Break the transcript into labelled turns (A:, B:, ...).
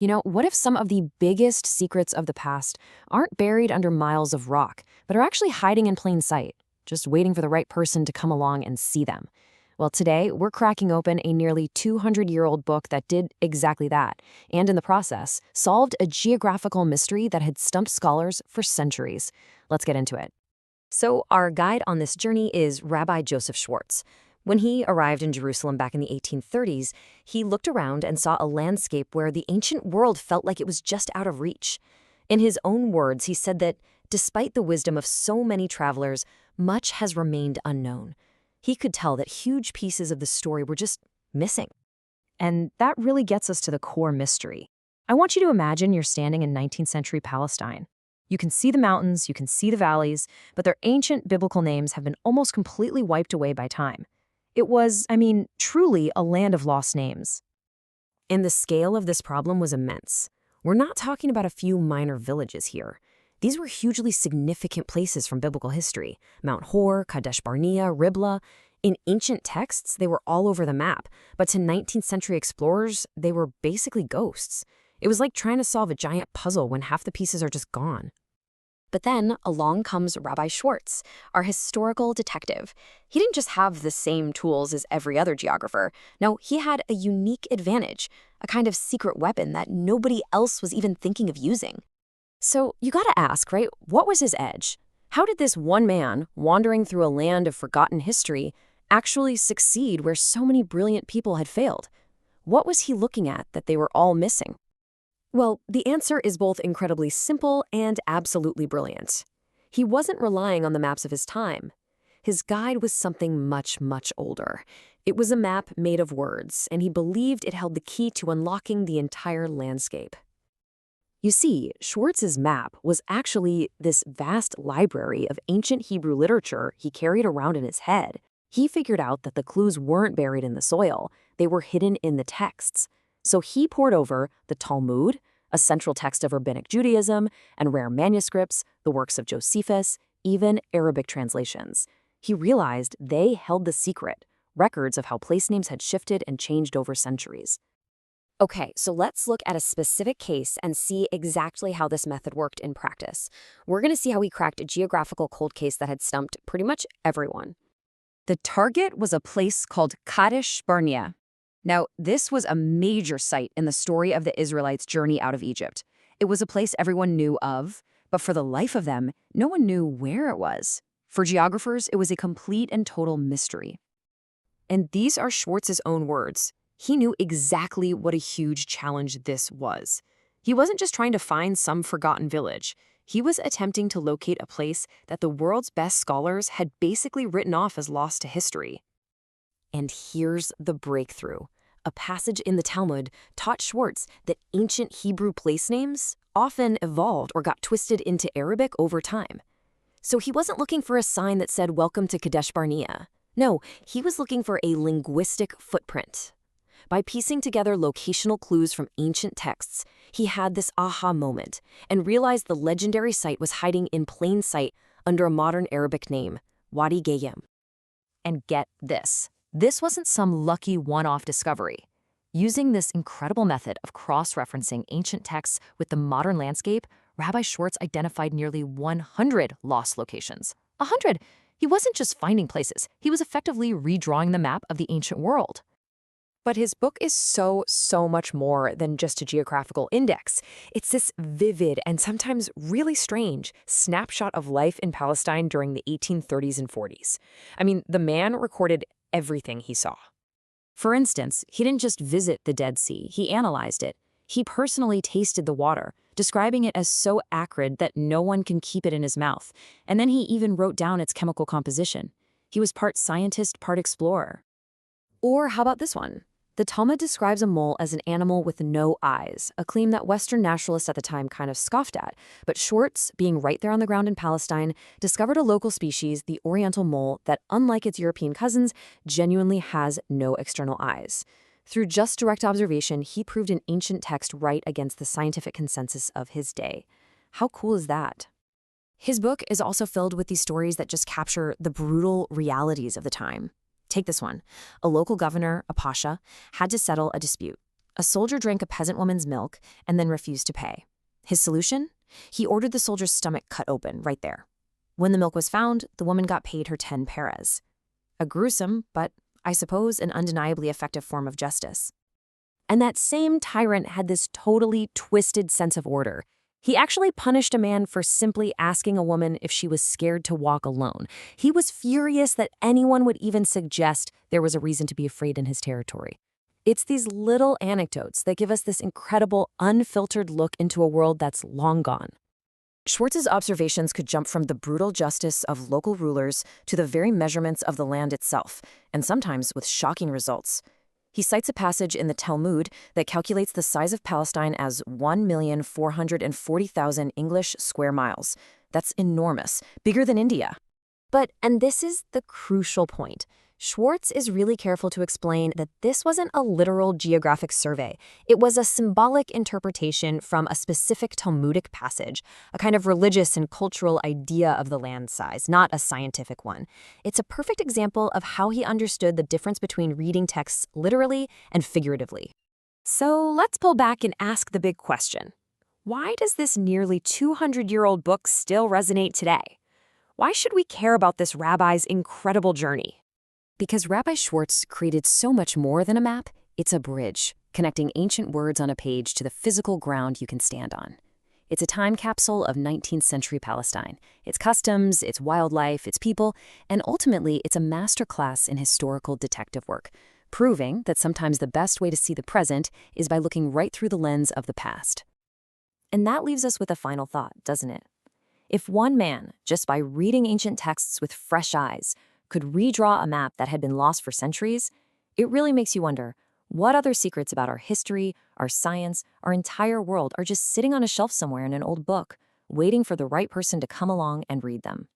A: What if some of the biggest secrets of the past aren't buried under miles of rock, but are actually hiding in plain sight, just waiting for the right person to come along and see them? Well, today, we're cracking open a nearly 200-year-old book that did exactly that, and in the process, solved a geographical mystery that had stumped scholars for centuries. Let's get into it. So, our guide on this journey is Rabbi Joseph Schwartz. When he arrived in Jerusalem back in the 1830s, he looked around and saw a landscape where the ancient world felt like it was just out of reach. In his own words, he said that, despite the wisdom of so many travelers, much has remained unknown. He could tell that huge pieces of the story were just missing. And that really gets us to the core mystery. I want you to imagine you're standing in 19th century Palestine. You can see the mountains, you can see the valleys, but their ancient biblical names have been almost completely wiped away by time. It was, truly a land of lost names. And the scale of this problem was immense. We're not talking about a few minor villages here. These were hugely significant places from biblical history. Mount Hor, Kadesh Barnea, Ribla. In ancient texts, they were all over the map, but to 19th century explorers, they were basically ghosts. It was like trying to solve a giant puzzle when half the pieces are just gone. But then along comes Rabbi Schwartz, our historical detective. He didn't just have the same tools as every other geographer. No, he had a unique advantage, a kind of secret weapon that nobody else was even thinking of using. So you gotta ask, right, what was his edge? How did this one man, wandering through a land of forgotten history, actually succeed where so many brilliant people had failed? What was he looking at that they were all missing? Well, the answer is both incredibly simple and absolutely brilliant. He wasn't relying on the maps of his time. His guide was something much, much older. It was a map made of words, and he believed it held the key to unlocking the entire landscape. You see, Schwartz's map was actually this vast library of ancient Hebrew literature he carried around in his head. He figured out that the clues weren't buried in the soil, they were hidden in the texts. So he pored over the Talmud, a central text of rabbinic Judaism, and rare manuscripts, the works of Josephus, even Arabic translations. He realized they held the secret, records of how place names had shifted and changed over centuries. Okay, so let's look at a specific case and see exactly how this method worked in practice. We're going to see how he cracked a geographical cold case that had stumped pretty much everyone. The target was a place called Kadesh Barnea. Now, this was a major site in the story of the Israelites' journey out of Egypt. It was a place everyone knew of, but for the life of them, no one knew where it was. For geographers, it was a complete and total mystery. And these are Schwartz's own words. He knew exactly what a huge challenge this was. He wasn't just trying to find some forgotten village. He was attempting to locate a place that the world's best scholars had basically written off as lost to history. And here's the breakthrough. A passage in the Talmud taught Schwartz that ancient Hebrew place names often evolved or got twisted into Arabic over time. So he wasn't looking for a sign that said, "Welcome to Kadesh Barnea." No, he was looking for a linguistic footprint. By piecing together locational clues from ancient texts, he had this aha moment and realized the legendary site was hiding in plain sight under a modern Arabic name, Wadi Gayem. And get this. This wasn't some lucky one-off discovery. Using this incredible method of cross-referencing ancient texts with the modern landscape, Rabbi Schwartz identified nearly 100 lost locations. 100! He wasn't just finding places, he was effectively redrawing the map of the ancient world. But his book is so much more than just a geographical index. It's this vivid and sometimes really strange snapshot of life in Palestine during the 1830s and 40s. The man recorded everything he saw. For instance, he didn't just visit the Dead Sea, he analyzed it. He personally tasted the water, describing it as so acrid that no one can keep it in his mouth. And then he even wrote down its chemical composition. He was part scientist, part explorer. Or how about this one? The Talmud describes a mole as an animal with no eyes, a claim that Western naturalists at the time kind of scoffed at. But Schwartz, being right there on the ground in Palestine, discovered a local species, the oriental mole, that, unlike its European cousins, genuinely has no external eyes. Through just direct observation, he proved an ancient text right against the scientific consensus of his day. How cool is that? His book is also filled with these stories that just capture the brutal realities of the time. Take this one. A local governor, a pasha, had to settle a dispute. A soldier drank a peasant woman's milk and then refused to pay. His solution? He ordered the soldier's stomach cut open right there. When the milk was found, the woman got paid her 10 paras. A gruesome, but I suppose an undeniably effective form of justice. And that same tyrant had this totally twisted sense of order. He actually punished a man for simply asking a woman if she was scared to walk alone. He was furious that anyone would even suggest there was a reason to be afraid in his territory. It's these little anecdotes that give us this incredible, unfiltered look into a world that's long gone. Schwartz's observations could jump from the brutal justice of local rulers to the very measurements of the land itself, and sometimes with shocking results. He cites a passage in the Talmud that calculates the size of Palestine as 1,440,000 English square miles. That's enormous, bigger than India. And this is the crucial point, Schwartz is really careful to explain that this wasn't a literal geographic survey. It was a symbolic interpretation from a specific Talmudic passage, a kind of religious and cultural idea of the land size, not a scientific one. It's a perfect example of how he understood the difference between reading texts literally and figuratively. So let's pull back and ask the big question. Why does this nearly 200-year-old book still resonate today? Why should we care about this rabbi's incredible journey? Because Rabbi Schwartz created so much more than a map, it's a bridge, connecting ancient words on a page to the physical ground you can stand on. It's a time capsule of 19th century Palestine, its customs, its wildlife, its people, and ultimately it's a masterclass in historical detective work, proving that sometimes the best way to see the present is by looking right through the lens of the past. And that leaves us with a final thought, doesn't it? If one man, just by reading ancient texts with fresh eyes, could redraw a map that had been lost for centuries, it really makes you wonder, what other secrets about our history, our science, our entire world are just sitting on a shelf somewhere in an old book, waiting for the right person to come along and read them?